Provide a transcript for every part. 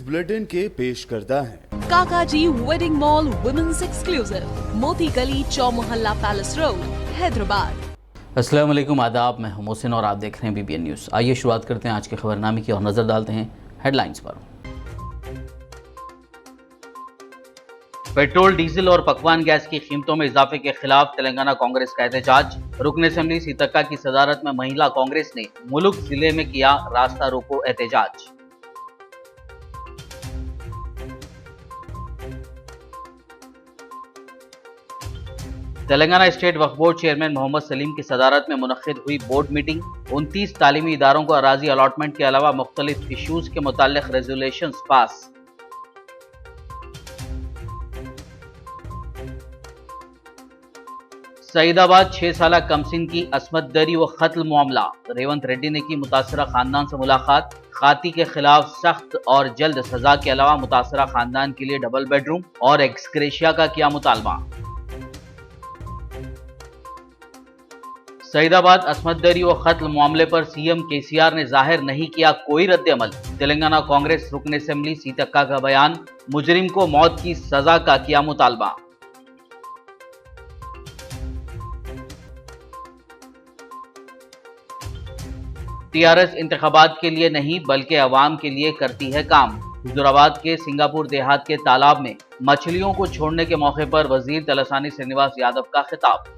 Bulletin के पेश करता है काकाजी वेडिंग मॉल वुमेन्स एक्सक्लूसिव, मोती गली, चौमोहल्ला पैलेस रोड, हैदराबाद। अस्सलाम वालेकुम, आदाब। मैं हूं मोहसिन और आप देख रहे हैं BBN न्यूज़। आइए शुरुआत करते हैं आज के खबरनामे की और नजर डालते हैं हेडलाइंस पर। पेट्रोल, डीजल और पकवान गैस की कीमतों में इजाफे के खिलाफ तेलंगाना कांग्रेस का एहतजाज। रुकन असेंबली सीतक्का की सदारत में महिला कांग्रेस ने मुलुक जिले में किया रास्ता रोको एहतजाज। तेलंगाना स्टेट वक्फ बोर्ड चेयरमैन मोहम्मद सलीम की सदारत में मुनक्किद हुई बोर्ड मीटिंग। 29 तालीमी इदारों को अराजी अलॉटमेंट के अलावा मुख्तलिफ इशूज के मुताल्लिक रेजोल्यूशंस पास। सईदाबाद 6 साला कमसिन की असमत दरी व कत्ल मामला। रेवंत रेड्डी ने की मुतासरा खानदान से मुलाकात। खाती के खिलाफ सख्त और जल्द सजा के अलावा मुतासरा खानदान के लिए डबल बेडरूम और एक्सग्रेशिया का किया मुतालबा। सईदाबाद असमत दरी व कत्ल मामले पर CM KCR ने जाहिर नहीं किया कोई रद्द-ए-अमल। तेलंगाना कांग्रेस रुकन असेंबली सीतक्का का बयान। मुजरिम को मौत की सजा का किया मुतालबा। TRS इंतखाबात के लिए नहीं बल्कि अवाम के लिए करती है काम। हुजूराबाद के सिंगापुर देहात के तालाब में मछलियों को छोड़ने के मौके पर वजीर तलसानी श्रीनिवास यादव का खिताब।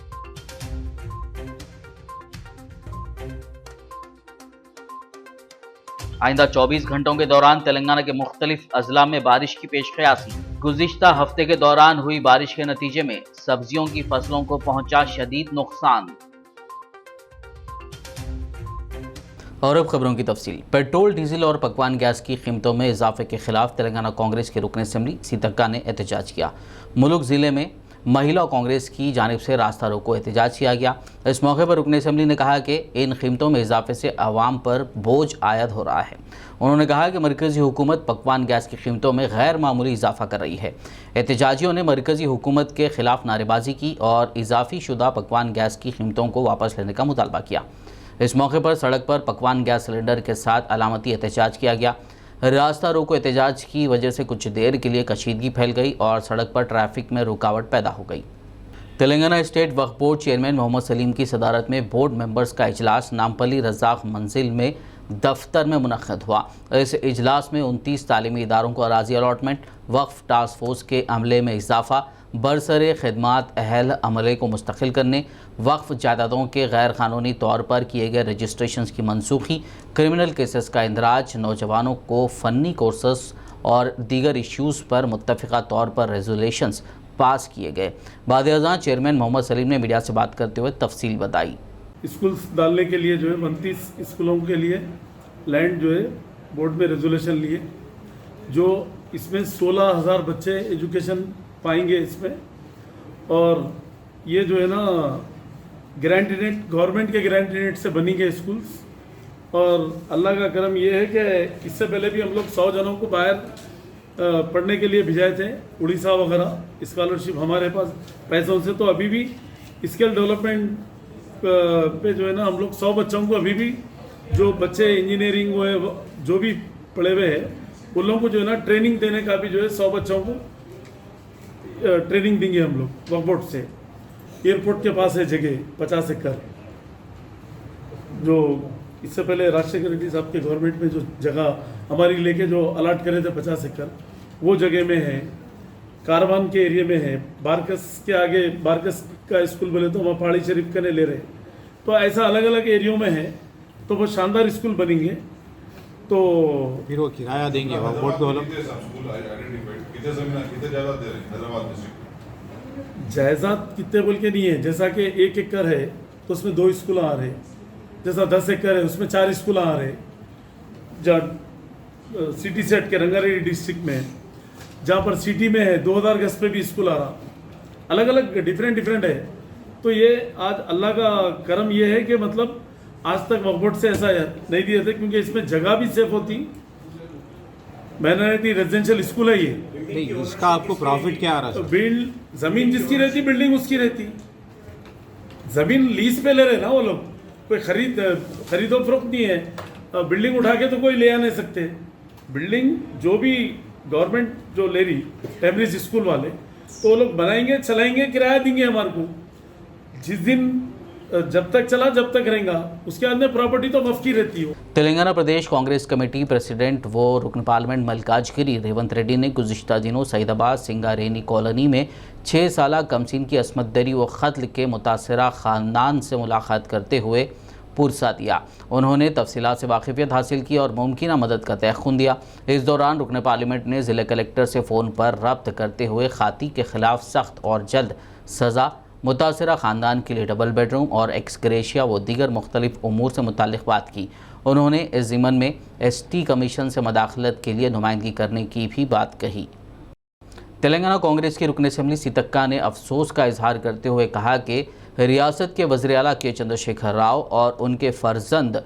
आइंदा 24 घंटों के दौरान तेलंगाना के मुख्तलिफ अजला में बारिश की पेशकयासी। गुज़िश्ता हफ्ते के दौरान हुई बारिश के नतीजे में सब्जियों की फसलों को पहुंचा शदीद नुकसान। और अब खबरों की तफसील। पेट्रोल, डीजल और पकवान गैस की कीमतों में इजाफे के खिलाफ तेलंगाना कांग्रेस के रुकन असेंबली सीतक्का ने एहतजाज किया। मुलुक ज़िले में महिला कांग्रेस की जानिब से रास्ता रोको एहतजाज किया गया। इस मौके पर रुकन असेंबली ने कहा कि इन कीमतों में इजाफे से आवाम पर बोझ आयद हो रहा है। उन्होंने कहा कि मरकज़ी हुकूमत पकवान गैस की कीमतों में गैर मामूली इजाफा कर रही है। एहतजाजियों ने मरकज़ी हुकूमत के खिलाफ नारेबाजी की और इजाफी शुदा पकवान गैस की कीमतों को वापस लेने का मुतालबा किया। इस मौके पर सड़क पर पकवान गैस सिलेंडर के साथ अलामती एहतजाज किया गया। रास्ता रोको एहतजाज की वजह से कुछ देर के लिए कशीदगी फैल गई और सड़क पर ट्रैफिक में रुकावट पैदा हो गई। तेलंगाना स्टेट वक्फ बोर्ड चेयरमैन मोहम्मद सलीम की सदारत में बोर्ड मेंबर्स का इजलास नामपल्ली रज़ाक मंजिल में दफ्तर में मुनक्किद हुआ। इस इजलास में 29 तालीमी इदारों को अराजी अलॉटमेंट, वक्फ टास्क फोर्स के अमले में इजाफा, बरसरे खिदमात अहल अमले को मुस्तकिल करने, वक्फ जायदादों के गैर कानूनी तौर पर किए गए रजिस्ट्रेशन की मनसूखी, क्रिमिनल केसेस का इंदराज, नौजवानों को फ़नी कोर्सेस और दीगर इश्यूज़ पर मुत्तफ़िक़ा तौर पर रेजोल्यूशंस पास किए गए। बाद-ए-अज़ां चेयरमैन मोहम्मद सलीम ने मीडिया से बात करते हुए तफसील बताई। स्कूल्स डालने के लिए जो है 29 स्कूलों के लिए लैंड जो है बोर्ड में रेजोल्यूशन लिए, जो इसमें 16,000 बच्चे एजुकेशन पाएंगे इसमें। और ये जो है ना ग्रांटीनेट, गवर्नमेंट के ग्रांटीनेट से बनी गए स्कूल्स। और अल्लाह का करम ये है कि इससे पहले भी हम लोग 100 जनों को बाहर पढ़ने के लिए भिजाए थे, उड़ीसा वगैरह, स्कॉलरशिप हमारे पास पैसों से। तो अभी भी स्किल डेवलपमेंट पे जो है ना हम लोग 100 बच्चों को, अभी भी जो बच्चे इंजीनियरिंग हुए जो भी पढ़े हुए हैं उन लोगों को जो है ना ट्रेनिंग देने का भी जो है 100 बच्चों को ट्रेनिंग देंगे हम लोग वक्फ बोर्ड से। एयरपोर्ट के पास है जगह 50 एकड़, जो इससे पहले राजशेखर रेड्डी साहब के गवर्नमेंट में जो जगह हमारी लेके जो अलाट करे थे 50 एकड़, वो जगह में है। कारवान के एरिया में है। बारकस के आगे, बारकस का स्कूल बोले तो वहाँ पहाड़ी शरीफ का नहीं ले रहे। तो ऐसा अलग अलग एरियो में है, तो वो शानदार स्कूल बनेंगे। तो फिर वो किराया देंगे वक्फ बोर्ड को। जायदाद कितने बोल के नहीं है, जैसा कि 1 एकड़ है तो उसमें 2 स्कूल आ रहे, जैसा 10 एकड़ है उसमें 4 स्कूल आ रहे। जहाँ सिटी सेट के रंगारेड्डी डिस्ट्रिक्ट में, जहाँ पर सिटी में है 2000 गज पे भी स्कूल आ रहा, अलग अलग डिफरेंट है। तो ये आज अल्लाह का करम ये है कि मतलब आज तक वक्फ बोर्ड से ऐसा नहीं दिए थे, क्योंकि इसमें जगह भी सेफ होती। माइनॉरिटी रेजिडेंशियल स्कूल है ये। नहीं, इसका आपको प्रॉफिट क्या आ रहा है? तो जमीन जिसकी रहती, बिल्डिंग उसकी रहती। जमीन लीज पे ले रहे ना वो लोग, कोई खरीदो फरोख्त नहीं है। बिल्डिंग उठा के तो कोई ले आ नहीं सकते। बिल्डिंग जो भी गवर्नमेंट जो ले रही टेम्बरिज स्कूल वाले, तो वो लोग बनाएंगे, चलाएंगे, किराया देंगे हमारे को। जिस दिन जब तक चला जब तक रहेगा, उसके बाद में प्रॉपर्टी तो मफ्त की रहती है। तेलंगाना प्रदेश कांग्रेस कमेटी प्रेसिडेंट व रुकन पार्लियामेंट मल्काजगिरी रेवंत रेड्डी ने गुज़िश्ता दिनों सईदाबाद सिंगारेनी कॉलोनी में 6 साला कमसिन की असमत दरी व कत्ल के मुतासरा ख़ानदान से मुलाकात करते हुए पुरसा दिया। उन्होंने तफसीलात से वाकिफियत हासिल की और मुमकिन मदद का तयख़ुन दिया। इस दौरान रुकन पार्लियामेंट ने ज़िला कलेक्टर से फ़ोन पर रब्त करते हुए खाती के ख़िलाफ़ सख्त और जल्द सज़ा, मुतासरा ख़ानदान के लिए डबल बेडरूम और एक्सग्रेशिया व दीगर मुख्तलिफ उमूर से मुताल्लिक़ बात की। उन्होंने इस ज़िमन में ST कमीशन से मदाखलत के लिए नुमाइंदगी करने की भी बात कही। तेलंगाना कांग्रेस के रुकन असम्बली सीतक्का ने अफसोस का इजहार करते हुए कहा कि रियासत के वज़ीर आला के चंद्रशेखर राव और उनके फ़र्जंद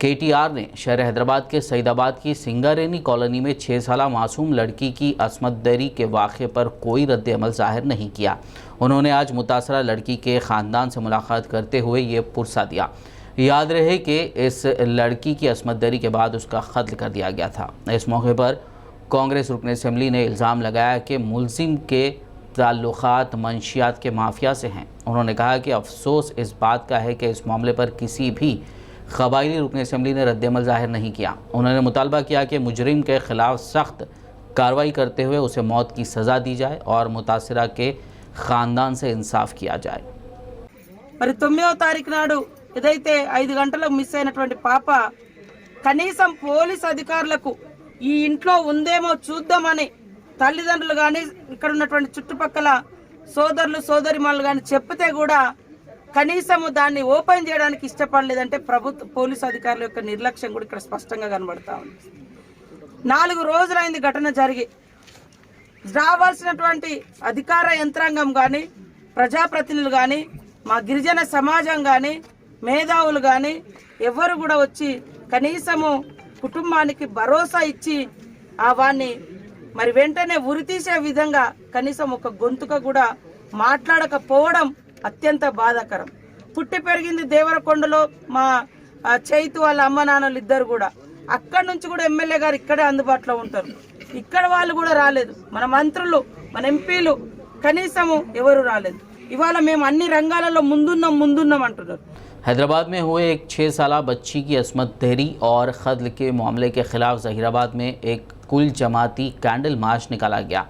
KTR ने शहर हैदराबाद के सईदाबाद की सिंगारेनी कॉलोनी में 6 साला मासूम लड़की की असमत दरी के वाक़े पर कोई रद्द अमल ज़ाहिर नहीं किया। उन्होंने आज मुतासरा लड़की के ख़ानदान से मुलाकात करते हुए ये पुरसा दिया। याद रहे कि इस लड़की की असमत दरी के बाद उसका कत्ल कर दिया गया था। इस मौके पर कांग्रेस रुकन असम्बली ने इल्ज़ाम लगाया कि मुलजिम के ताल्लुकात मंशियात के माफिया से हैं। उन्होंने कहा कि अफसोस इस बात का है कि इस मामले पर किसी भी क़बायली रुकन असम्बली ने रद्दअमल ज़ाहिर नहीं किया। उन्होंने मुतालबा किया कि मुजरिम के ख़िलाफ़ सख्त कार्रवाई करते हुए उसे मौत की सज़ा दी जाए और मुतासरा के ख़ानदान से इंसाफ किया जाए। మరి 9వ తారీఖు నాడు ఏదైతే 5 గంటలకు మిస్ అయినటువంటి పాప కనీసం పోలీస్ అధికారులకు ఈ ఇంట్లో ఉందేమో చూద్దామని తల్లిదండ్రులు కానీ ఇక్కడ ఉన్నటువంటి చుట్టుపక్కల సోదరులు సోదరిమణులు కానీ చెప్తే కూడా కనీసం దాన్ని ఓపెన్ చేయడానికి ఇష్టపడలేదంటే ప్రభుత్వ పోలీసు అధికారుల యొక్క నిర్లక్ష్యం కూడా ఇక్కడ స్పష్టంగా కనబడతా ఉంది। 4 రోజులైంది ఘటన జరిగి, రావాల్సినటువంటి అధికార యంత్రాంగం కానీ ప్రజాప్రతినిధులు కానీ మా గిరిజన సమాజం కానీ మేధావులు కానీ ఎవరు కూడా వచ్చి కనీసము కుటుంబానికి భరోసా ఇచ్చి వాన్ని మరి వెంటనే ఉరితీసే విధంగా కనీసం ఒక గొంతుక కూడా మాట్లాడకపోవడం అత్యంత బాధాకరం। పుట్టి పెరిగింది దేవరకొండలో మా చైతు వాళ్ళ అమ్మ నాన్నలు ఇద్దరు కూడా, అక్కడి నుంచి కూడా ఎమ్మెల్యే గారు ఇక్కడే అందుబాటులో ఉంటారు, ఇక్కడ వాళ్ళు కూడా రాలేదు। మన మంత్రులు మన ఎంపీలు కనీసము ఎవరు రాలేదు। ఇవాళ మేము అన్ని రంగాలలో ముందున్నాం అంటున్నారు। हैदराबाद में हुए एक 6 साला बच्ची की असमत दरी और कत्ल के मामले के खिलाफ ज़हीराबाद में एक कुल जमाती कैंडल मार्च निकाला गया,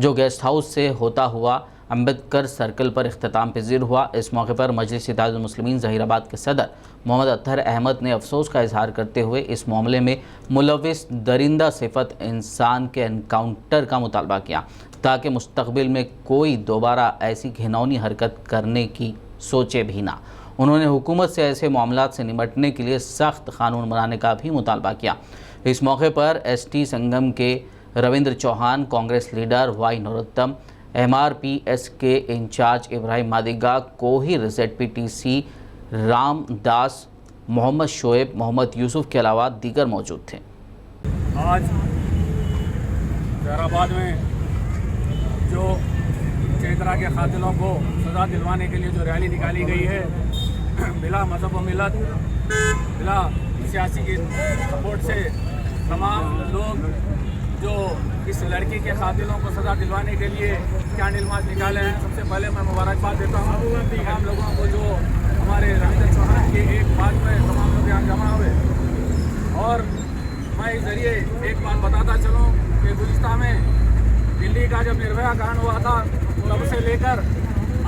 जो गेस्ट हाउस से होता हुआ अम्बेडकर सर्कल पर इख्तिताम पजीर हुआ। इस मौके पर मजलिस इत्तेहादुल मुस्लिमीन ज़हीराबाद के सदर मोहम्मद अत्तर अहमद ने अफसोस का इजहार करते हुए इस मामले में मुलविस दरिंदा सिफत इंसान के एनकाउंटर का मुतालबा किया, ताकि मुस्तकबिल में कोई दोबारा ऐसी घिनौनी हरकत करने की सोचे भी ना। उन्होंने हुकूमत से ऐसे मामलात से निपटने के लिए सख्त कानून बनाने का भी मुतालबा किया। इस मौके पर ST संगम के Ravindra Chauhan, Congress leader Y Narottam, MRPS के इंचार्ज इब्राहिम मादिगा, कोहिर ZPTC रामदास, मोहम्मद शोएब, मोहम्मद यूसुफ के अलावा दीगर मौजूद थे। आज हैदराबाद में जो चैतरा के कातिलों को सज़ा दिलवाने के लिए जो रैली निकाली गई है, बिला मज़हब व मिलत, बिला सियासी की सपोर्ट से तमाम लोग जो इस लड़की के कातिलों को सज़ा दिलवाने के लिए कैंडल मार्च निकाले हैं। सबसे पहले मैं मुबारकबाद देता हूँ तमाम लोगों को जो हमारे रविंद्र चौहान की एक बात में तमाम लोग यहाँ जमा हुए। और मैं इस जरिए एक बात बताता चलूँ कि गुज़िश्ता में दिल्ली का जब निर्भया कांड हुआ था, तब से लेकर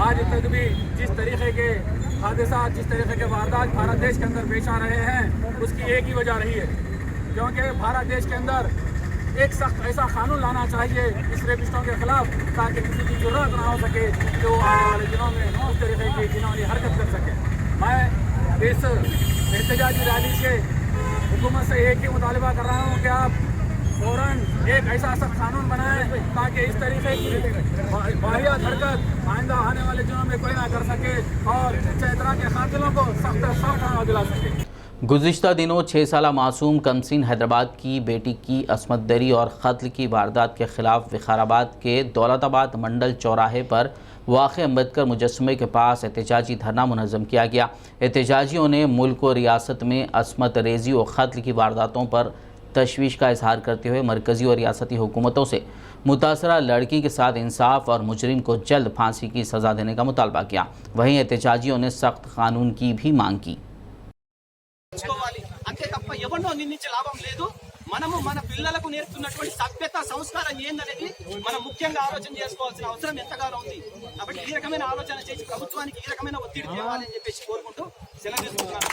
आज तक भी जिस तरीके के हादसा, जिस तरीके के वारदात भारत देश के अंदर पेश आ रहे हैं, उसकी एक ही वजह रही है, क्योंकि भारत देश के अंदर एक सख्त ऐसा कानून लाना चाहिए इस रेपिस्टों के खिलाफ, ताकि किसी की जरूरत ना हो सके कि वो आने वाले दिनों में उस तरीके की घिनौनी हरकत कर सके। मैं इस एहतजाजी रैली से हुकूमत से एक ही मुतालबा कर रहा हूँ कि आप फ़ौरन एक ऐसा सख्त कानून बनाएं ताकि इस तरीके की वाहियात हरकत आइंदा आने वाले दिनों में कोई ना कर सके और चैतरा के कातिलों को सख्त सजा दिला सके। गुज़िश्ता दिनों 6 साला मासूम कमसिन हैदराबाद की बेटी की असमत दरी और कत्ल की वारदात के खिलाफ विकाराबाद के दौलताबाद मंडल चौराहे पर वाक़े अम्बेडकर मुजस्समे के पास एहतजाजी धरना मुनज़्ज़म किया गया। एहतजाजियों ने मुल्क और रियासत में असमत रेजी और कत्ल की वारदातों पर तशवीश का इजहार करते हुए मरकज़ी और रियासती हुकूमतों से मुतासरा लड़की के साथ इंसाफ और मुजरिम को जल्द फांसी की सज़ा देने का मुतालबा किया। वहीं एहतजाजियों ने सख्त कानून की भी मांग की। అంతే తప్ప ఎవరినో నిందించే లాభం లేదు. మనము మన పిల్లలకు నేర్పుతున్నటువంటి సభ్యత సంస్కారం ఏందనేది మనం ముఖ్యంగా ఆలోచన చేసుకోవాల్సిన అవసరం ఎంతగానో ఉంది. కాబట్టి ఈ రకమైన ఆలోచన చేసి ప్రభుత్వానికి ఈ రకమైన ఒత్తిడి తేవాలని చెప్పేసి కోరుకుంటూ సెలవు తీసుకుంటున్నాను.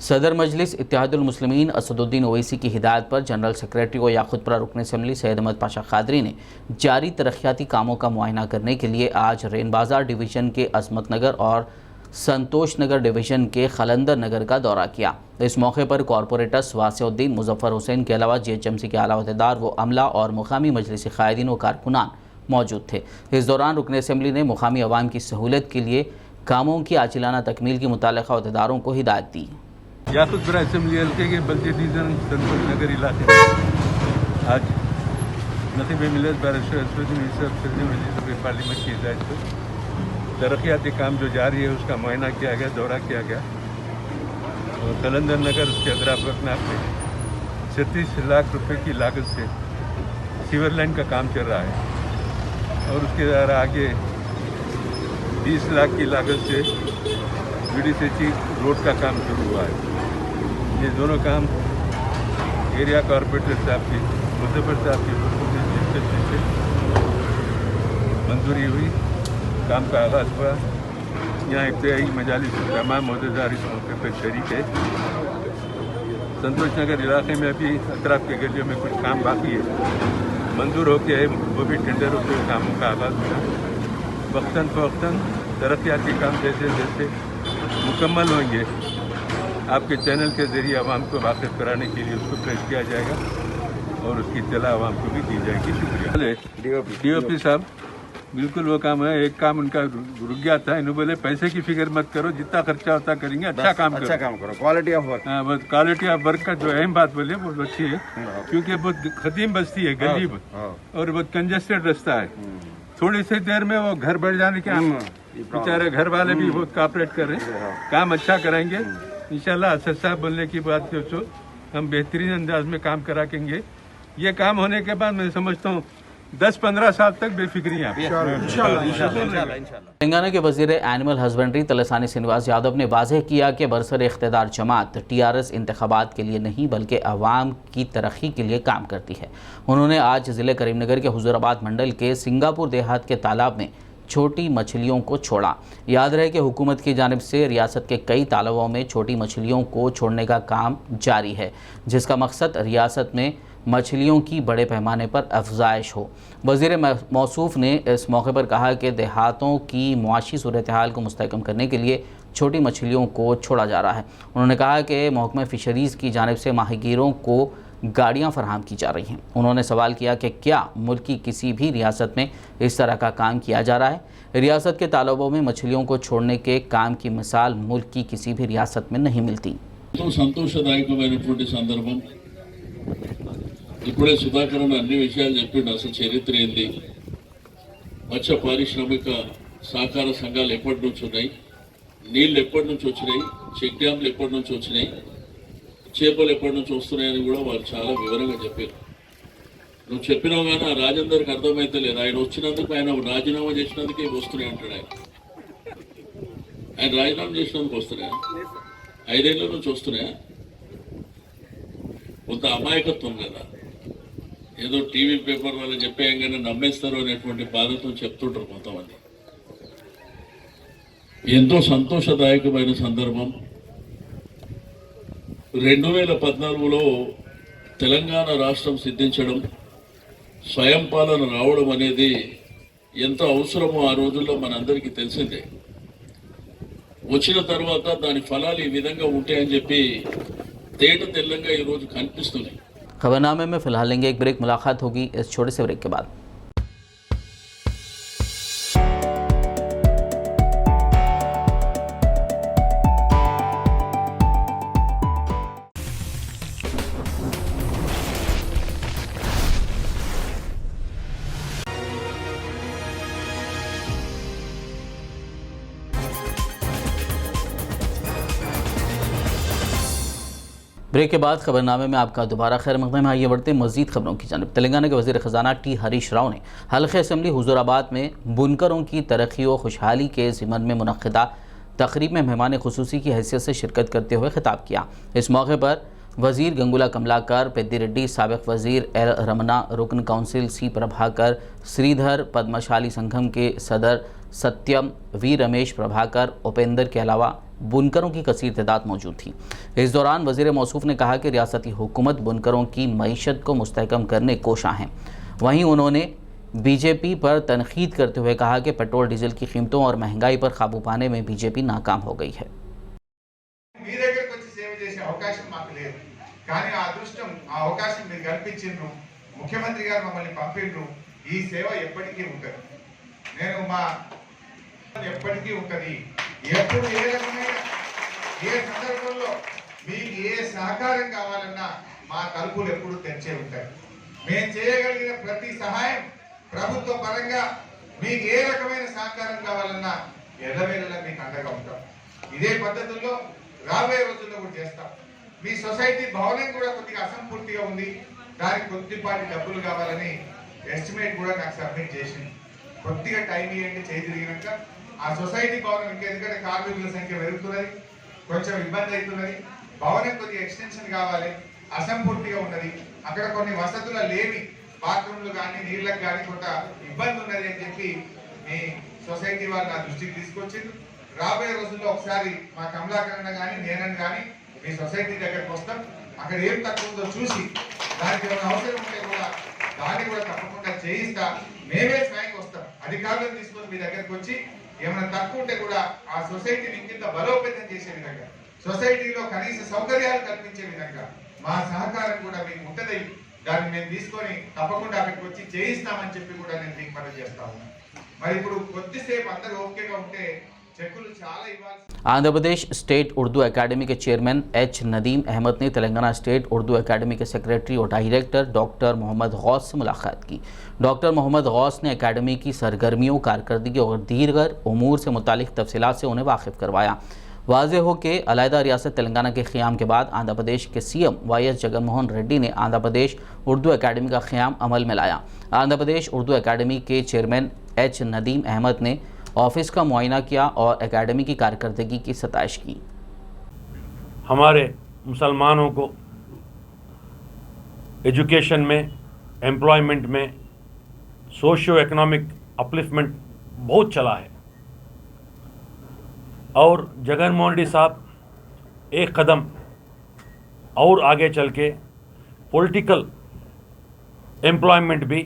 सदर मजलिस इत्तेहादुल मुस्लिमीन असदुद्दीन ओवैसी की हिदायत पर जनरल सेक्रेटरी व याखुतपुरा रुकन असम्बली सैयद अहमद पाशा कादरी ने जारी तरक्याती कामों का मुआयना करने के लिए आज रेन बाजार डिवीज़न के अजमत नगर और संतोष नगर डिवीज़न के खलंदर नगर का दौरा किया। इस मौके पर कॉरपोरेटर्स वासिउद्दीन मुजफ्फर हुसैन के अलावा GHMC के आला अहदेदार व अमला और मुकामी मजलिसी कायदीन व कारकुनान मौजूद थे। इस दौरान रुकन असम्बली ने मुकामी अवाम की सहूलत के लिए कामों की आजिलाना तकमील की मुतल्लिक़ा अहदेदारों को हिदायत दी। याकुतपुरा असेंबली हल्के के बल्दी डिवीज़न संतोष नगर इलाके में आज नसीब मिलत बैरिस्टर असदुद्दीन पार्लियामेंट की हिदायत पर तरक्याती काम जो जारी है उसका मुआयना किया गया, दौरा किया गया। और कलंदर नगर उसके अदराफ रखनाथ में 36 लाख रुपए की लागत से सीवर लाइन का काम चल रहा है और उसके द्वारा आगे 20 लाख की लागत से BDCC रोड का काम शुरू हुआ है। ये दोनों काम एरिया कॉरपोरेटर साहब की मुजफ्फर साहब की मंजूरी हुई, काम का आगाज़ हुआ। यहाँ इब्तदाई मजालिस तमाम अहदेदार इस मौके पर शरीक है। संतोष नगर इलाके में अभी अतराफ के गलियों में कुछ काम बाकी है, मंजूर होके है, वो भी टेंडर होकर कामों का आगाज़ हुआ। वक्तन फ़वक्तन तरक्याती काम जैसे जैसे मुकम्मल होंगे आपके चैनल के ज़रिए आवाम को वाकिफ़ कराने के लिए उसको पेश किया जाएगा और उसकी इत्तला आवाम को भी दी जाएगी। शुक्रिया। DOP साहब बिल्कुल वो काम है, एक काम उनका रुक गया था, इन्होंने बोले पैसे की फिक्र मत करो, जितना खर्चा होता करेंगे, अच्छा काम करो, क्वालिटी ऑफ वर्क। हाँ, बस क्वालिटी ऑफ वर्क का जो अहम बात बोले वो अच्छी है, क्योंकि बहुत खदीम बस्ती है, गरीब और बहुत कंजेस्टेड रास्ता है। थोड़ी सी देर में वो घर बढ़ जाने के बेचारे घर वाले भी बहुत कॉपरेट कर रहे हैं, काम अच्छा कराएंगे इंशाल्लाह। असद साहब बोलने की बात जो हम बेहतरीन अंदाज में काम कराएंगे। ये काम होने के बाद मैं समझता हूँ 10-15 साल तक बेफिक्रियाँ। तेलंगाना के वजीर एनिमल हस्बेंड्री तलसानी श्रीनिवास यादव ने वाज़ेह किया कि बरसर इख्तियार जमात TRS इंतखाबात के लिए नहीं बल्कि अवाम की तरक्की के लिए काम करती है। उन्होंने आज ज़िले करीमनगर के हुजूराबाद मंडल के सिंगापुर देहात के तालाब में छोटी मछलियों को छोड़ा। याद रहे कि हुकूमत की जानिब से रियासत के कई तालाबों में छोटी मछलियों को छोड़ने का काम जारी है, जिसका मकसद रियासत में मछलियों की बड़े पैमाने पर अफजाइश हो। वज़ीर मौसूफ ने इस मौके पर कहा कि देहातों की मुआशी सूरत हाल को मुस्तहकम करने के लिए छोटी मछलियों को छोड़ा जा रहा है। उन्होंने कहा कि महकमा फ़िशरीज़ की जानिब से माहीगीरों को गाड़ियाँ फराहम की जा रही हैं। उन्होंने सवाल किया कि क्या मुल्क की किसी भी रियासत में इस तरह का काम किया जा रहा है। रियासत के तालाबों में मछलियों को छोड़ने के काम की मिसाल मुल्क की किसी भी रियासत में नहीं मिलती। तो సంతోషదాయకమైనటువంటి సందర్భం ఇప్పుడే సుధాకరన్ అన్ని విషయాలు చెప్పిండు. అసలు చరిత్ర ఏంది, మత్స్య పారిశ్రామిక సహకార సంఘాలు ఎప్పటి నుంచి ఉన్నాయి, నీళ్ళు ఎప్పటి నుంచి వచ్చినాయి, చెక్ డ్యామ్లు ఎప్పటి నుంచి వచ్చినాయి, చేపలు ఎప్పటి నుంచి వస్తున్నాయని కూడా వాళ్ళు చాలా వివరంగా చెప్పారు. నువ్వు చెప్పినావు కానీ ఆ రాజేందర్కి అర్థమైతే లేదు. ఆయన వచ్చినందుకు, ఆయన రాజీనామా చేసినందుకే వస్తున్నాయి అంటాడు. ఆయన రాజీనామా చేసినందుకు వస్తున్నాయా? 5 ఏళ్ళ నుంచి వస్తున్నాయా? కొంత అమాయకత్వం కదా, ఏదో టీవీ పేపర్ వాళ్ళు చెప్పేయంగానే నమ్మేస్తారు అనేటువంటి బాధతో చెప్తుంటారు కొంతమంది. ఎంతో సంతోషదాయకమైన సందర్భం. 2014లో తెలంగాణ రాష్ట్రం సిద్ధించడం, స్వయం పాలన రావడం అనేది ఎంత అవసరమో ఆ రోజుల్లో మనందరికీ తెలిసిందే. వచ్చిన తర్వాత దాని ఫలాలు ఈ విధంగా ఉంటాయని చెప్పి తేట తెల్లంగా ఈరోజు కనిపిస్తున్నాయి. खबरनामे में फिलहाल लेंगे एक ब्रेक। मुलाकात होगी इस छोटे से ब्रेक के बाद। ब्रेक के बाद खबरनामे में आपका दोबारा खैर मकदम है। आइए बढ़ते मजीद खबरों की जानिब। तेलंगाना के वज़ीर ख़जाना टी हरीश राव ने हल्क़े असम्बली हुज़ूराबाद में बुनकरों की तरक्की और खुशहाली के ज़िमन में मुनक़्क़िदा तक़रीब में मेहमान खुसूसी की हैसियत से शिरकत करते हुए खिताब किया। इस मौके पर वज़ीर गंगुला कमलाकर, पेद्दी रेड्डी, साबिक़ वज़ीर एल रमना, रुकन काउंसिल सी प्रभाकर, श्रीधर, पद्मशाली संघम के सदर सत्यम, वी रमेश प्रभाकर, उपेंद्र के अलावा बुनकरों की कसीर तादाद मौजूद थी। इस दौरान वज़ीर मौसूफ़ ने कहा कि रियासती हुकूमत बुनकरों की मईशत को मुस्तहकम करने कोशां हैं। वहीं उन्होंने बीजेपी पर तनकीद करते हुए कहा कि पेट्रोल डीजल की कीमतों और महंगाई पर काबू पाने में बीजेपी नाकाम हो गई है। ముఖ్యమంత్రి గారు మమ్మల్ని పంపిండ్రు ఈ సేవ ఎప్పటికీ ఉంటది నేను మా ఎప్పటికీ ఉంటది ఎప్పుడు ఏ రకమైన ఏ సందర్భంలో మీకు ఏ సహకారం కావాలన్నా మా తలుపులు ఎప్పుడు తెరిచే ఉంటాయి మేము చేయగలిగిన ప్రతి సహాయం ప్రభుత్వ పరంగా మీకు ఏ రకమైన సహకారం కావాలన్నా ఎల్లవేళలా మీకు అండగా ఉంటాం ఇదే పద్ధతుల్లో రాబోయే రోజుల్లో కూడా చేస్తాం మీ సొసైటీ భవనం కూడా కొద్దిగా అసంపూర్తిగా ఉంది దానికి కొద్దిపాటి డబ్బులు కావాలని ఎస్టిమేట్ కూడా నాకు సబ్మిట్ చేసింది కొద్దిగా టైం ఇవ్వండి చేయి తిరిగినాక ఆ సొసైటీ భవనం ఎందుకంటే కార్మికుల సంఖ్య పెరుగుతున్నది కొంచెం ఇబ్బంది అవుతున్నది భవనం కొద్దిగా ఎక్స్టెన్షన్ కావాలి అసంపూర్తిగా ఉన్నది అక్కడ కొన్ని వసతులు లేవి బాత్రూమ్లు కానీ నీళ్ళకి కానీ కొంత ఇబ్బంది ఉన్నది అని చెప్పి మీ సొసైటీ వాళ్ళు నా దృష్టికి తీసుకొచ్చింది రాబోయే రోజుల్లో ఒకసారి మా కమలాకరణ కానీ నేనని కానీ మీ సొసైటీ దగ్గరకు వస్తాం అక్కడ ఏం తక్కువ ఉందో చూసి దానికి ఏమైనా అవసరం ఉంటే కూడా దాన్ని కూడా తప్పకుండా చేయిస్తా మేమే స్వయంగా వస్తాం అధికారులను తీసుకొని మీ దగ్గరకు వచ్చి ఏమైనా తక్కువ ఉంటే కూడా ఆ సొసైటీని ఇంకింత బలోపేతం చేసే విధంగా సొసైటీలో కనీస సౌకర్యాలు కల్పించే విధంగా మా సహకారం కూడా మీకు ఉంటది దాన్ని మేము తీసుకొని తప్పకుండా అక్కడికి వచ్చి చేయిస్తామని చెప్పి కూడా నేను మీకు మనవి చేస్తా ఉన్నాను మరి ఇప్పుడు కొద్దిసేపు అందరూ ఓకేగా ఉంటే आंध्र प्रदेश स्टेट उर्दू एकेडमी के चेयरमैन एच नदीम अहमद ने तेलंगाना स्टेट उर्दू एकेडमी के सेक्रेटरी और डायरेक्टर डॉक्टर मोहम्मद गौस से मुलाकात की। डॉक्टर मोहम्मद गौस ने एकेडमी की सरगर्मियों, कारकर्दगी और दीगर उमूर से मुतालिक तफसीलात से उन्हें वाकिफ करवाया। वाज़ेह हो कि अलहदा रियासत तेलंगाना के क़याम के बाद आंध्र प्रदेश के CM Y S Jaganmohan Reddy ने आंध्र प्रदेश उर्दू एकेडमी का क़याम अमल में लाया। आंध्र प्रदेश उर्दू एकेडमी के चेयरमैन एच नदीम अहमद ने ऑफिस का मुआयना किया और एकेडमी की कारकर्दगी की सताइश की। हमारे मुसलमानों को एजुकेशन में, एम्प्लॉयमेंट में, सोशियो इकोनॉमिक अपलिफ्टमेंट बहुत चला है और जगनमोहन रेड्डी साहब एक कदम और आगे चल के पॉलिटिकल एम्प्लॉयमेंट भी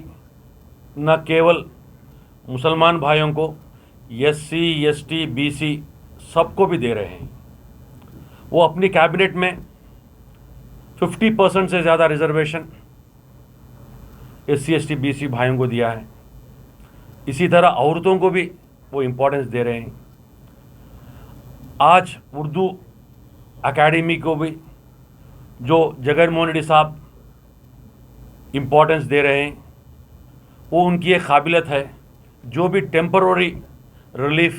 न केवल मुसलमान भाइयों को एससी, एसटी, बीसी सबको भी दे रहे हैं। वो अपनी कैबिनेट में 50% से ज़्यादा रिजर्वेशन एससी, एसटी, बीसी भाइयों को दिया है। इसी तरह औरतों को भी वो इम्पोर्टेंस दे रहे हैं। आज उर्दू एकेडमी को भी जो जगनमोहन रेड्डी साहब इम्पोर्टेंस दे रहे हैं वो उनकी एक काबिलियत है। जो भी temporary relief,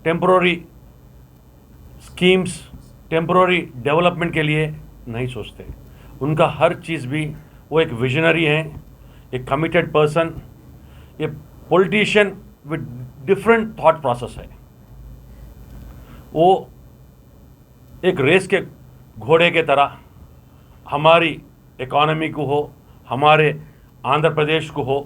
temporary schemes, temporary development के लिए नहीं सोचते। उनका हर चीज़ भी वो एक विजनरी हैं, एक कमिटेड पर्सन, ये politician with different thought process है। वो एक रेस के घोड़े के तरह हमारी इकोनॉमी को हो, हमारे आंध्र प्रदेश को हो,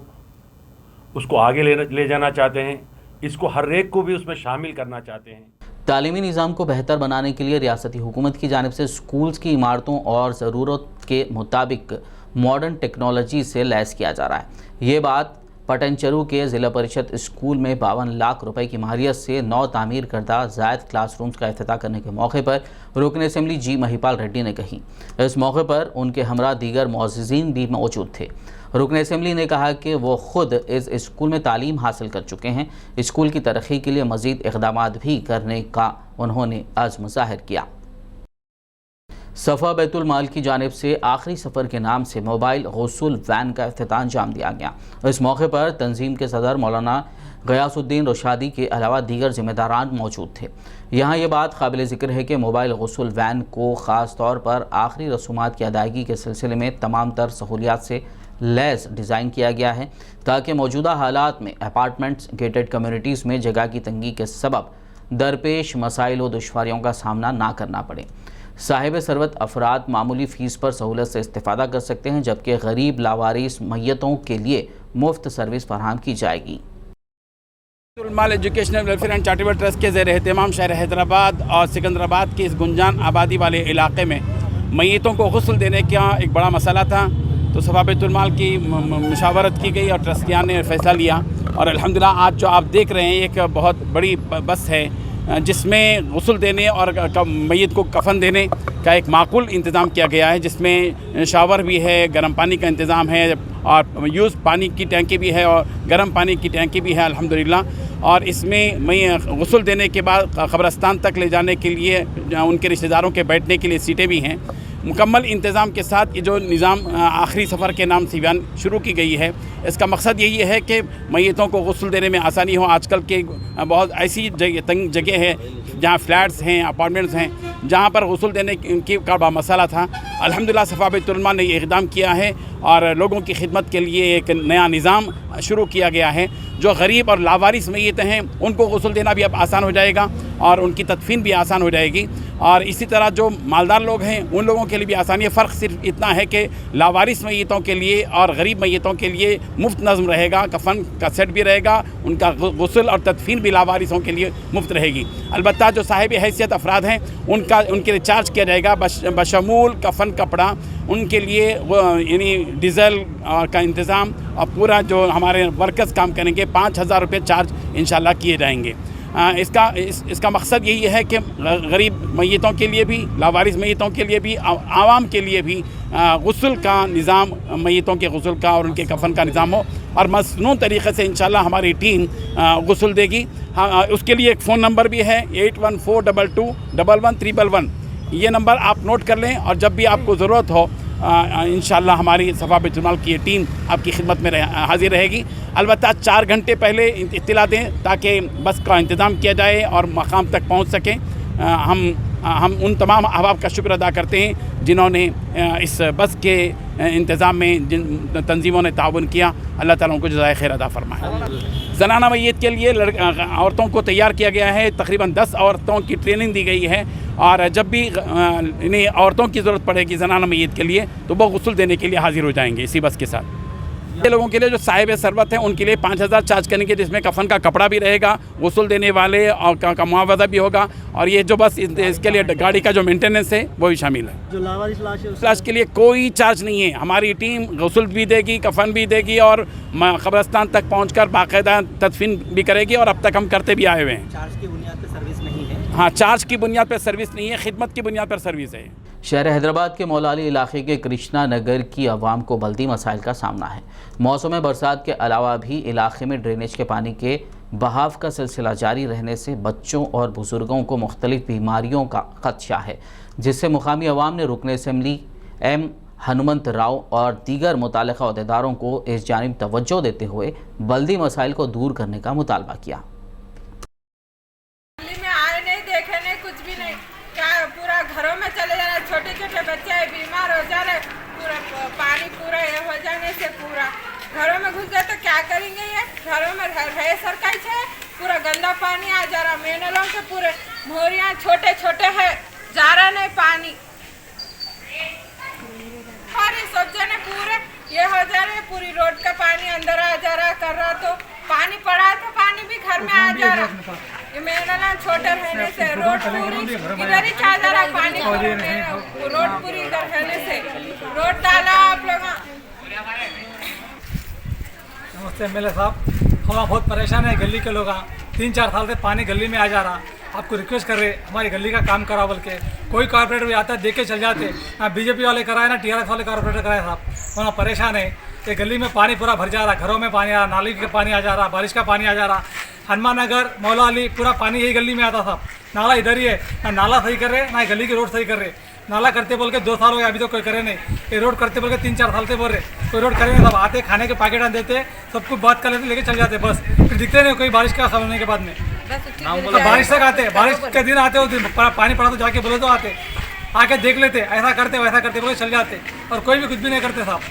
उसको आगे ले जाना चाहते हैं। इसको हर एक को भी उसमें शामिल करना चाहते हैं। तालीमी निज़ाम को बेहतर बनाने के लिए रियासती हुकूमत की जानिब से स्कूल्स की इमारतों और ज़रूरत के मुताबिक मॉडर्न टेक्नोलॉजी से लैस किया जा रहा है। ये बात पटनचरू के ज़िला परिषद स्कूल में 52 लाख रुपए की माहियत से नौ तामीर करदा ज़ायद क्लासरूम्स का इफ्तिताह करने के मौके पर रुकन असम्बली जी महिपाल रेड्डी ने कही। इस मौके पर उनके हमरा दीगर मुअज़्ज़िज़ीन भी मौजूद थे। रुकन असम्बली ने कहा कि वो ख़ुद इस स्कूल में तालीम हासिल कर चुके हैं। स्कूल की तरक्की के लिए मज़ीद इक़दामात भी करने का उन्होंने अज़्म ज़ाहिर किया। सफ़ा बैतुल माल की जानिब से आखिरी सफ़र के नाम से मोबाइल गौसूल वैन का इफ्तिताह अंजाम दिया गया। इस मौके पर तंजीम के सदर मौलाना गयासुद्दीन रोशादी के अलावा दीगर जिम्मेदारान मौजूद थे। यहाँ ये बात काबिल ज़िक्र है कि मोबाइल गुस्ल वैन को ख़ास तौर पर आखिरी रसूमात की अदायगी के सिलसिले में तमाम तर सहूलियात से लैस डिज़ाइन किया गया है ताकि मौजूदा हालात में अपार्टमेंट्स, गेटेड कम्युनिटीज़ में जगह की तंगी के सबब दरपेश मसाइल व दुश्वारियों का सामना ना करना पड़े। साहिब सरवत अफराद मामूली फ़ीस पर सहूलत से इस्तेफ़ादा कर सकते हैं, जबकि गरीब लावारिस मैयतों के लिए मुफ्त सर्विस फराहम की जाएगी। माल educational welfare and charitable trust के ज़ेर एहतमाम शहर हैदराबाद और सिकंदराबाद के इस गुंजान आबादी वाले इलाके में मैयतों को गुस्ल देने का एक बड़ा मसला था, तो सफा बैतुल माल की मुशावरत की गई और ट्रस्टियान ने फ़ैसला लिया और अल्हम्दुलिल्लाह आज जो आप देख रहे हैं एक बहुत बड़ी बस है जिसमें गुस्ल देने और मैयत को कफन देने का एक माकूल इंतज़ाम किया गया है, जिसमें शावर भी है, गर्म पानी का इंतज़ाम है और यूज़ पानी की टैंकी भी है और गर्म पानी की टैंकी भी है अल्हम्दुलिल्लाह। और इसमें गुस्ल देने के बाद कब्रस्तान तक ले जाने के लिए उनके रिश्तेदारों के बैठने के लिए सीटें भी हैं। मुकम्मल इंतज़ाम के साथ ये जो निज़ाम आखिरी सफ़र के नाम से बयान शुरू की गई है, इसका मकसद यही है कि मैयतों को गुस्ल देने में आसानी हो। आजकल के बहुत ऐसी तंग जगह है जहाँ फ्लैट्स हैं, अपार्टमेंट्स हैं, जहाँ पर गुस्ल देने की का बड़ा मसला था। अल्हम्दुलिल्लाह सफ़ा बैतुल माल ने ये इक़दाम किया है और लोगों की खिदमत के लिए एक नया निज़ाम शुरू किया गया है। जो गरीब और लावारिस मैयत हैं उनको गुस्ल देना भी अब आसान हो जाएगा और उनकी तदफीन भी आसान हो जाएगी। और इसी तरह जो मालदार लोग हैं उन लोगों के लिए भी आसानी है। फ़र्क सिर्फ इतना है कि लावारिस मैयतों के लिए और गरीब मैयतों के लिए मुफ्त नज़्म रहेगा, कफन का सेट भी रहेगा, उनका गुस्ल और तदफीन भी लावारिसों के लिए मुफ्त रहेगी। अलबत्ता जो साहिब हैसियत अफराद हैं उनके लिए चार्ज किया जाएगा बशमूल कफन कपड़ा, उनके लिए यानी डीज़ल का इंतज़ाम और पूरा जो हमारे वर्कर्स काम करेंगे 5,000 रुपये चार्ज इंशाल्लाह किए जाएंगे। इसका मकसद यही है कि गरीब मैयतों के लिए भी, लावारिस मैयतों के लिए भी, आवाम के लिए भी गुस्ल का निज़ाम, मैयतों के गुस्ल का और उनके कफन का निज़ाम हो और मसनून तरीक़े से इंशाल्लाह हमारी टीम गुस्ल देगी। हाँ, उसके लिए एक फ़ोन नंबर भी है 8142211311। ये नंबर आप नोट कर लें और जब भी आपको ज़रूरत हो इंशाल्लाह हमारी सफ़ा बैतुल माल की ये टीम आपकी खिदमत में हाजिर रहेगी। अलबत्ता 4 घंटे पहले इत्तला दें ताकि बस का इंतज़ाम किया जाए और मकाम तक पहुंच सकें। हम उन तमाम अहबाब का शुक्र अदा करते हैं जिन्होंने इस बस के इंतज़ाम में जिन तंजीमों ने ताउन किया। अल्लाह ताला उनको जज़ाए खैर अदा फरमाए। ज़नाना मैयत के लिए औरतों को तैयार किया गया है, तकरीबन 10 औरतों की ट्रेनिंग दी गई है और जब भी इन्हें औरतों की ज़रूरत पड़ेगी ज़नाना मैयत के लिए तो वो गुस्ल देने के लिए हाजिर हो जाएंगे इसी बस के साथ। ये लोगों के लिए जो साहिब सरवत हैं उनके लिए 5,000 चार्ज करेंगे, जिसमें कफन का कपड़ा भी रहेगा, गुस्ल देने वाले और का मुआवजा भी होगा और ये जो बस इसके लिए गाड़ी का जो मेंटेनेंस है वो भी शामिल है। जो लावारिस लाश के लिए कोई चार्ज नहीं है। हमारी टीम गुस्ल भी देगी, कफन भी देगी और कब्रस्तान तक पहुँचकर बाकायदा तदफीन भी करेगी और अब तक हम करते भी आए हुए हैं। चार्ज की बुनियाद पर सर्विस नहीं है। हाँ, चार्ज की बुनियाद पर सर्विस नहीं है, खिदमत की बुनियाद पर सर्विस है। शहर हैदराबाद के मौलाली इलाके के कृष्णा नगर की आवाम को बल्दी मसाइल का सामना है। मौसम बरसात के अलावा भी इलाके में ड्रेनेज के पानी के बहाव का सिलसिला जारी रहने से बच्चों और बुजुर्गों को मुख्तलिफ बीमारियों का खदशा है, जिससे मुकामी अवाम ने रुकन असम्बली एम हनुमंत राव और दीगर मुताल्लिक़ा अहदेदारों को इस जानिब तवज्जो देते हुए बल्दी मसाइल को दूर करने का मुतालबा किया। पूरा घरों में चले जा रहे, छोटे छोटे बच्चे बीमार हो जा रहे, पूरा पानी पूरा ये हो जाने से पूरा घरों में घुस गए तो क्या करेंगे। ये घरों में रहे सरकारी है, पूरा गंदा पानी आ जा रहा, मेनलों से पूरे मोरियां छोटे छोटे है, जा रहा नहीं पानी और ये सब जने पूरे ये हो जा रहे, पूरी रोड का पानी अंदर आ जा रहा, कर रहा तो पानी पड़ा तो पानी भी घर में आ जा रहा। ये मेला छोटा रहने से रोड पूरी इधर ही जा रहा पानी, रोड पूरी इधर रहने से रोड डाला आप लोग। नमस्ते एमएलए साहब, हम बहुत परेशान है गली के लोग। 3-4 साल से पानी गली में आ जा रहा। आपको रिक्वेस्ट कर रहे हमारी गली का काम करा, बल्कि कोई कारपोरेटर भी आता है देख के चल जाते, ना बीजेपी वाले कराए ना टीआरएस वाले कारपोरेटर कराए साहब। हम परेशान है कि गली में पानी पूरा भर जा रहा, घरों में पानी आ रहा, नाली का पानी आ जा रहा, बारिश का पानी आ जा रहा। हनुमान नगर, मौला अली पूरा पानी यही गली में आता साहब। नाला इधर ही है, ना नाला सही कर रहे ना गली की रोड सही कर रहे। नाला करते बोल के 2 साल हो गए, अभी तो कोई करे नहीं। ये रोड करते बोल के 3-4 साल से बोल रहे, कोई रोड करे नहीं। सब आते खाने के पैकेट आन देते, सब कुछ बात कर लेते, लेके चल जाते बस, फिर दिखते नहीं कोई बारिश का हाल होने के बाद में। बारिश तक आते, बारिश के दिन आते, उस दिन पानी पड़ा तो जाके बोले तो आते, आके देख लेते, ऐसा करते वैसा करते बोले चल जाते, और कोई भी कुछ भी नहीं करते साहब।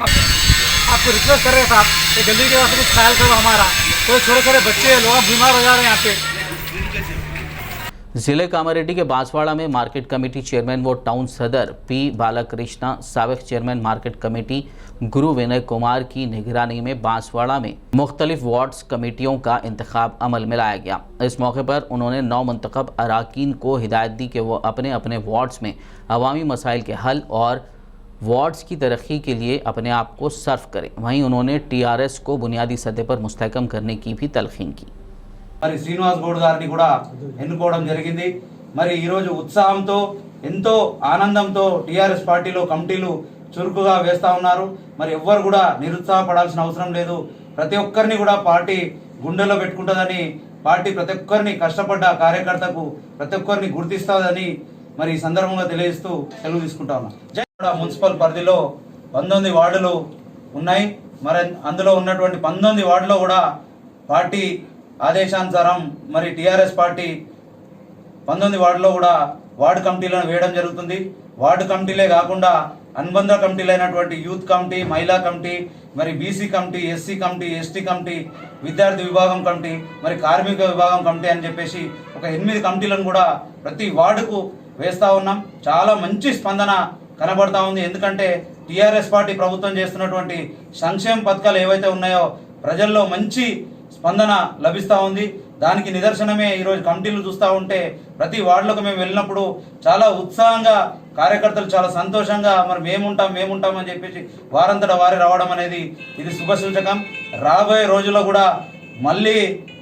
आपको रिक्वेस्ट कर रहे हैं साहब, ये गली के वास्ते कुछ ख्याल करो हमारा, कोई छोटे छोटे बच्चे लोग बीमार हो जा रहे हैं यहाँ पे। जिले कामारेड्डी के बांसवाड़ा में मार्केट कमेटी चेयरमैन व टाउन सदर पी बालाकृष्णा, साबिक चेयरमैन मार्केट कमेटी गुरु विनय कुमार की निगरानी में बांसवाड़ा में मुख्तलिफ वार्ड्स कमेटियों का इंतखाब अमल में लाया गया। इस मौके पर उन्होंने 9 मुंतखब अराकीन को हिदायत दी कि वो अपने अपने वार्ड्स में अवामी मसाइल के हल और वार्ड्स की तरक्की के लिए अपने आप को सर्व करें। वहीं उन्होंने TRS को बुनियादी सतह पर मुस्तहकम करने की भी तलखीन की। మరి శ్రీనివాస్ గౌడ్ గారిని కూడా ఎన్నుకోవడం జరిగింది। మరి ఈరోజు ఉత్సాహంతో ఎంతో ఆనందంతో టీఆర్ఎస్ పార్టీలో కమిటీలు చురుకుగా వేస్తూ ఉన్నారు। మరి ఎవ్వరు కూడా నిరుత్సాహపడాల్సిన అవసరం లేదు, ప్రతి ఒక్కరిని కూడా పార్టీ గుండెల్లో పెట్టుకుంటుందని, పార్టీ ప్రతి ఒక్కరిని కష్టపడ్డ కార్యకర్తకు ప్రతి ఒక్కరిని గుర్తిస్తుందని మరి ఈ సందర్భంగా తెలియజేస్తూ సెలవు తీసుకుంటా ఉన్నాం। మున్సిపల్ పరిధిలో 19 వార్డులు ఉన్నాయి। మరి అందులో ఉన్నటువంటి 19 వార్డులో కూడా పార్టీ ఆదేశానుసారం మరి టీఆర్ఎస్ పార్టీ 19 వార్డులో కూడా వార్డు కమిటీలను వేయడం జరుగుతుంది। వార్డు కమిటీలే కాకుండా అనుబంధ కమిటీలైనటువంటి యూత్ కమిటీ, మహిళా కమిటీ, మరి BC committee, SC committee, ST committee, విద్యార్థి విభాగం కమిటీ, మరి కార్మిక విభాగం కమిటీ అని చెప్పేసి ఒక 8 కమిటీలను కూడా ప్రతి వార్డుకు వేస్తూ ఉన్నాం। చాలా మంచి స్పందన కనబడతా ఉంది। ఎందుకంటే టీఆర్ఎస్ పార్టీ ప్రభుత్వం చేస్తున్నటువంటి సంక్షేమ పథకాలు ఏవైతే ఉన్నాయో ప్రజల్లో మంచి స్పందన లభిస్తూ ఉంది। దానికి నిదర్శనమే ఈరోజు కమిటీలు చూస్తూ ఉంటే ప్రతి వార్డులకు మేము వెళ్ళినప్పుడు చాలా ఉత్సాహంగా కార్యకర్తలు చాలా సంతోషంగా మరి మేముంటాం అని చెప్పేసి వారంతటా వారే రావడం అనేది ఇది శుభసూచకం। రాబోయే రోజుల్లో కూడా మళ్ళీ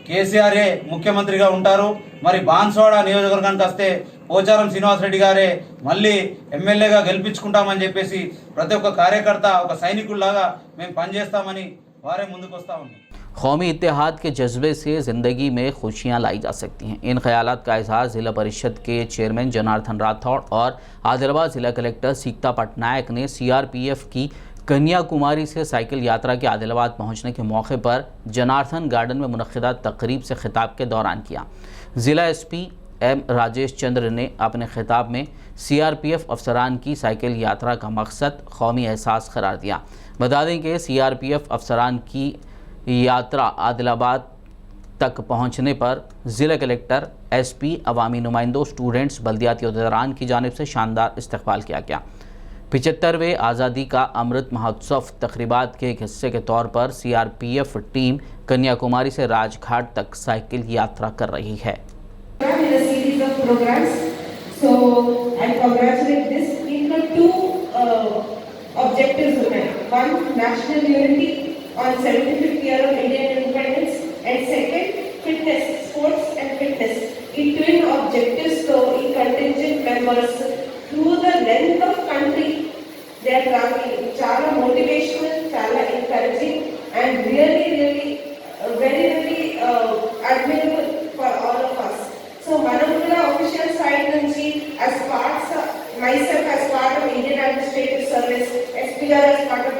కేసీఆరే ముఖ్యమంత్రిగా ఉంటారు। మరి బాన్స్వాడ నియోజకవర్గానికి వస్తే పోచారం శ్రీనివాసరెడ్డి గారే మళ్ళీ ఎమ్మెల్యేగా గెలిపించుకుంటామని చెప్పేసి ప్రతి ఒక్క కార్యకర్త ఒక సైనికుల్లాగా మేము పనిచేస్తామని వారే ముందుకు వస్తూ ఉన్నాం। कौमी इत्तेहाद के जज्बे से ज़िंदगी में खुशियाँ लाई जा सकती हैं। इन ख्यालात का इजहार ज़िला परिषद के चेयरमैन जनार्दन राठौड़ और आदिलाबाद ज़िला कलेक्टर सीकता पटनायक ने CRPF की कन्याकुमारी से साइकिल यात्रा के आदिलाबाद पहुँचने के मौके पर जनार्दन गार्डन में मुनक़िदा तकरीब से खिताब के दौरान किया। ज़िला SP M राजेश चंद्र ने अपने खिताब में CRPF अफसरान की साइकिल यात्रा का मकसद कौमी एहसास करार दिया। बता दें कि CRPF अफसरान की यात्रा आदिलाबाद तक पहुंचने पर ज़िला कलेक्टर SP, अवामी नुमाइंदों, स्टूडेंट्स, बल्दियाती अहदेदारान की जानिब से शानदार इस्तकबाल किया गया। 75वें आज़ादी का अमृत महोत्सव तकरीबात के एक हिस्से के तौर पर CRPF टीम कन्याकुमारी से राजघाट तक साइकिल यात्रा कर रही है। on 75th year of Indian independence, and second, fitness, sports and fitness. In twin objectives, so in contingent members through the length of country they are traveling. Chala motivational, chala encouraging, and really very admirable for all of us. So Manapura official side nunchi as parts myself as part of Indian Administrative Service, SPR as part of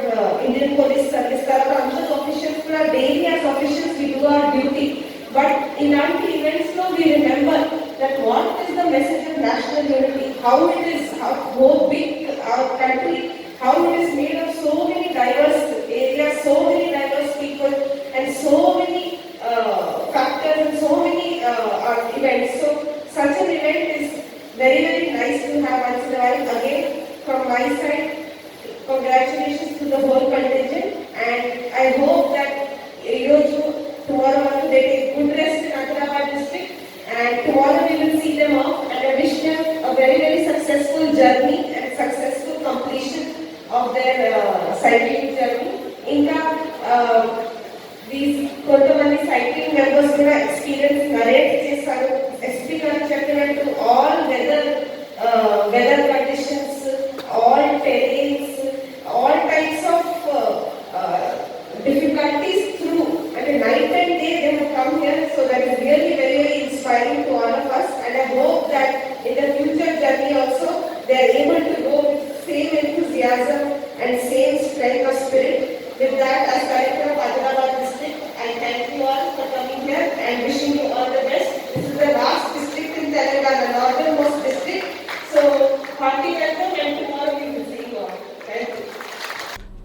Indian Police Service, officials daily as officials we do our duty, but in events now we remember that what is the message of national unity, how big our country, how it is made of so many diverse areas, so many diverse people, and so many factors and so many events. So such an event is very nice to have once in a while. Again, from my side, congratulations to the whole contingent, and I hope that tomorrow they take good rest in Ahmedabad district, and tomorrow we will see them off, and I wish them a very successful journey and successful completion of their cycling journey. These కొంతమంది cycling members కూడా experience narrate చేశారు. SP గారు చెప్పినట్టు all weather conditions, all terrains, all types of difficulties through, and night and day they have come here, so that is really very inspiring to all of us, and I hope that in the future journey also they are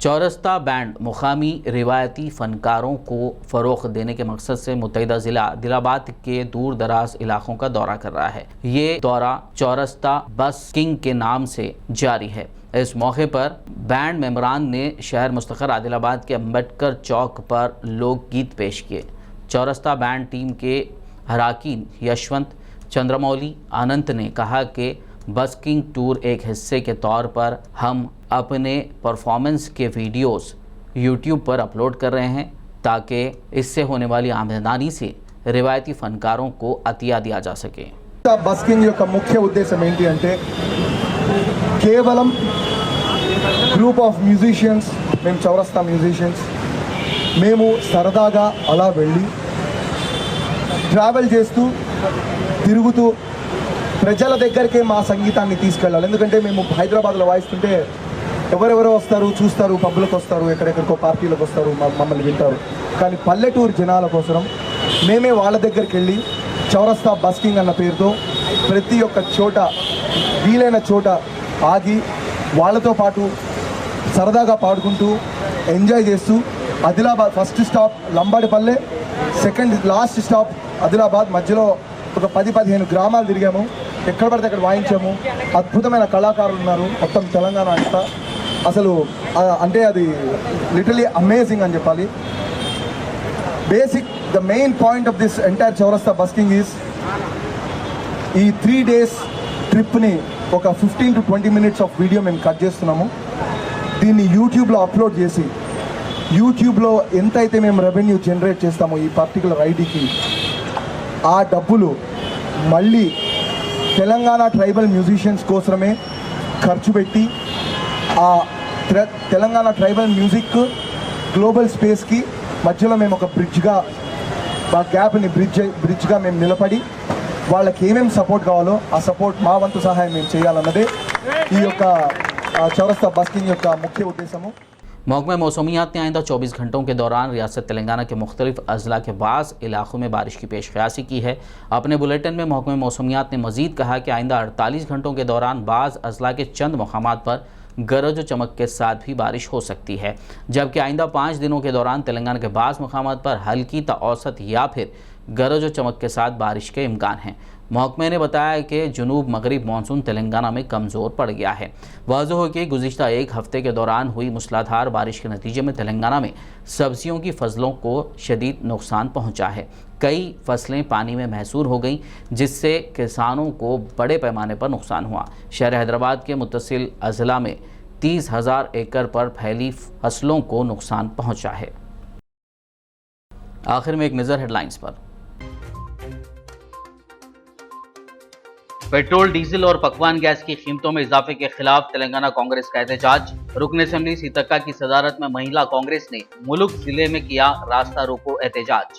Chowrasta band मुकामी रिवायती फ़नकारों को फ़रोग़ देने के मकसद से मुत्तहिदा ज़िला आदिलाबाद के दूर दराज इलाकों का दौरा कर रहा है। ये दौरा चौरस्ता बस्किंग के नाम से जारी है। इस मौके पर बैंड मेंबरान ने शहर मुस्तक़र आदिलाबाद के अम्बेडकर चौक पर लोकगीत पेश किए। चौरस्ता बैंड टीम के अरकान यशवंत, चंद्रमौली, अनंत ने कहा कि बस्किंग टूर एक हिस्से के तौर पर हम अपने परफॉर्मेंस के वीडियोस यूट्यूब पर अपलोड कर रहे हैं ताकि इससे होने वाली आमदनी से रिवायती फ़नकारों को अतिया दिया जा सके। बस्किंग యొక్క ముఖ్య ఉద్దేశం ఏంటి అంటే కేవలం గ్రూప్ ఆఫ్ మ్యూజిషియన్స్, మేము చౌరస్తా మ్యూజిషియన్స్, మేము సరదాగా అలా వెళ్ళి ట్రావెల్ చేస్తూ తిరుగుతూ ప్రజల దగ్గరికి మా సంగీతాన్ని తీసుకెళ్ళాలి. ఎందుకంటే మేము హైదరాబాద్లో వాయిస్తుంటే ఎవరెవరో వస్తారు, చూస్తారు, పబ్బులకు వస్తారు, ఎక్కడెక్కడికో పార్టీలకు వస్తారు, మమ్మల్ని వింటారు. కానీ పల్లెటూరు జనాల కోసం మేమే వాళ్ళ దగ్గరికి వెళ్ళి చౌరస్తా బస్కింగ్ అన్న పేరుతో ప్రతి ఒక్క చోట వీలైన చోట ఆగి వాళ్ళతో పాటు సరదాగా పాడుకుంటూ ఎంజాయ్ చేస్తూ Adilabad first stop Lambadipalle, second last stop Adilabad, మధ్యలో ఒక 10-15 గ్రామాలు తిరిగాము. ఎక్కడ పడితే అక్కడ వాయించాము. అద్భుతమైన కళాకారులు ఉన్నారు మొత్తం తెలంగాణ అంతా. అసలు అంటే అది లిటరలీ అమేజింగ్ అని చెప్పాలి. The main point of this entire చౌరస్తా బస్కింగ్ ఈజ్ ఈ 3 days ట్రిప్ని ఒక 15 to 20 minutes ఆఫ్ వీడియో మేము కట్ చేస్తున్నాము. దీన్ని యూట్యూబ్లో అప్లోడ్ చేసి యూట్యూబ్లో ఎంతైతే మేము రెవెన్యూ జనరేట్ చేస్తామో ఈ పర్టికులర్ ఐడికి, ఆ డబ్బులు మళ్ళీ తెలంగాణ ట్రైబల్ మ్యూజిషియన్స్ కోసమే ఖర్చు పెట్టి ఆ తెలంగాణ ట్రైబల్ మ్యూజిక్ గ్లోబల్ స్పేస్కి మధ్యలో మేము ఒక బ్రిడ్జ్గా, ఆ గ్యాప్ని బ్రిడ్జ్గా మేము నిలబడి వాళ్ళకి ఏమేమి సపోర్ట్ కావాలో ఆ సపోర్ట్ మా వంతు సహాయం మేము చేయాలన్నదే ఈ యొక్క చౌరస్తా బస్కింగ్ యొక్క ముఖ్య ఉద్దేశము। महकमा मौसमियात ने आइंदा 24 घंटों के दौरान रियासत तेलंगाना के मुख्तलिफ अजला के बाज़ इलाकों में बारिश की पेश क़यासी की है। अपने बुलेटिन में महकमा मौसमियात ने मज़ीद कहा कि आइंदा 48 घंटों के दौरान बाज़ अजला के चंद मकामात पर गरज व चमक के साथ भी बारिश हो सकती है, जबकि आइंदा 5 दिनों के दौरान तेलंगाना के बाज़ मकामात पर हल्की ता औसत या फिर गरज व चमक के साथ बारिश के इम्कान हैं। महकमे ने बताया कि जुनूब मगरिब मानसून तेलंगाना में कमज़ोर पड़ गया है। वाज़ेह हो कि गुज़िश्ता एक हफ़्ते के दौरान हुई मूसलाधार बारिश के नतीजे में तेलंगाना में सब्जियों की फसलों को शदीद नुकसान पहुँचा है। कई फसलें पानी में महसूर हो गईं, जिससे किसानों को बड़े पैमाने पर नुकसान हुआ। शहर हैदराबाद के मुत्तसिल अज़ला में 30,000 एकड़ पर फैली फसलों को नुकसान पहुँचा है। आखिर में एक नज़र हेडलाइंस पर। पेट्रोल, डीजल और पकवान गैस की कीमतों में इजाफे के खिलाफ तेलंगाना कांग्रेस का एहतजाज। रुकन असेंबली सीतक्का की सदारत में महिला कांग्रेस ने मुलुक जिले में किया रास्ता रोको एहतजाज।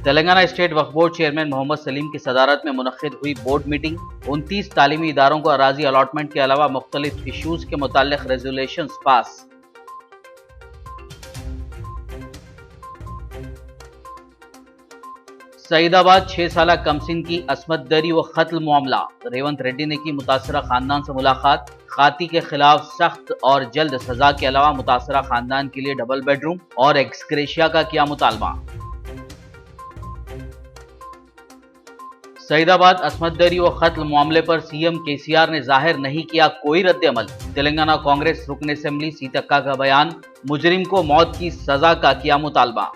तेलंगाना स्टेट वक्फ बोर्ड चेयरमैन मोहम्मद सलीम की सदारत में मुनक्किद हुई बोर्ड मीटिंग। 29 तालीमी इदारों को अराजी अलॉटमेंट के अलावा मुख्तलिफ इशूज के मुताल्लिक रेजोल्यूशंस पास। सईदाबाद 6 साला कमसिन की असमत दरी व कत्ल मामला। रेवंत रेड्डी ने की मुतासरा खानदान से मुलाकात। खाती के खिलाफ सख्त और जल्द सजा के अलावा मुतासरा खानदान के लिए डबल बेडरूम और एक्सग्रेशिया का किया मुतालबा। सईदाबाद असमत दरी व कत्ल मामले पर सीएम केसीआर ने जाहिर नहीं किया कोई रद्द-ए-अमल। तेलंगाना कांग्रेस रुकन असेंबली सीतक्का का बयान। मुजरिम को मौत की सजा का किया मुतालबा।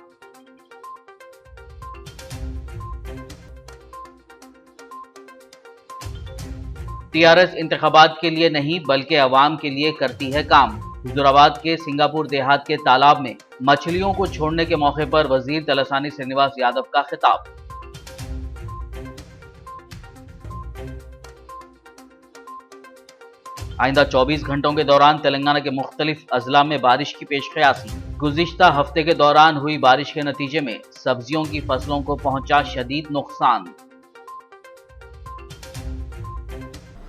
टीआरएस इंतखाबात के लिए नहीं बल्कि अवाम के लिए करती है काम। हुजूराबाद के सिंगापुर देहात के तालाब में मछलियों को छोड़ने के मौके पर वजीर तलसानी श्रीनिवास यादव का खिताब। आइंदा 24 घंटों के दौरान तेलंगाना के मुख्तलिफ अजला में बारिश की पेशकयासी। गुज़िश्ता हफ्ते के दौरान हुई बारिश के नतीजे में सब्जियों की फसलों को पहुंचा शदीद नुकसान।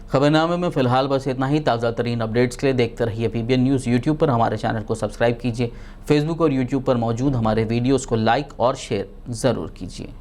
खबरनामे में फिलहाल बस इतना ही। ताज़ा तरीन अपडेट्स के लिए देखते रहिए PBN न्यूज़। यूट्यूब पर हमारे चैनल को सब्सक्राइब कीजिए। फेसबुक और यूट्यूब पर मौजूद हमारे वीडियोस को लाइक और शेयर ज़रूर कीजिए।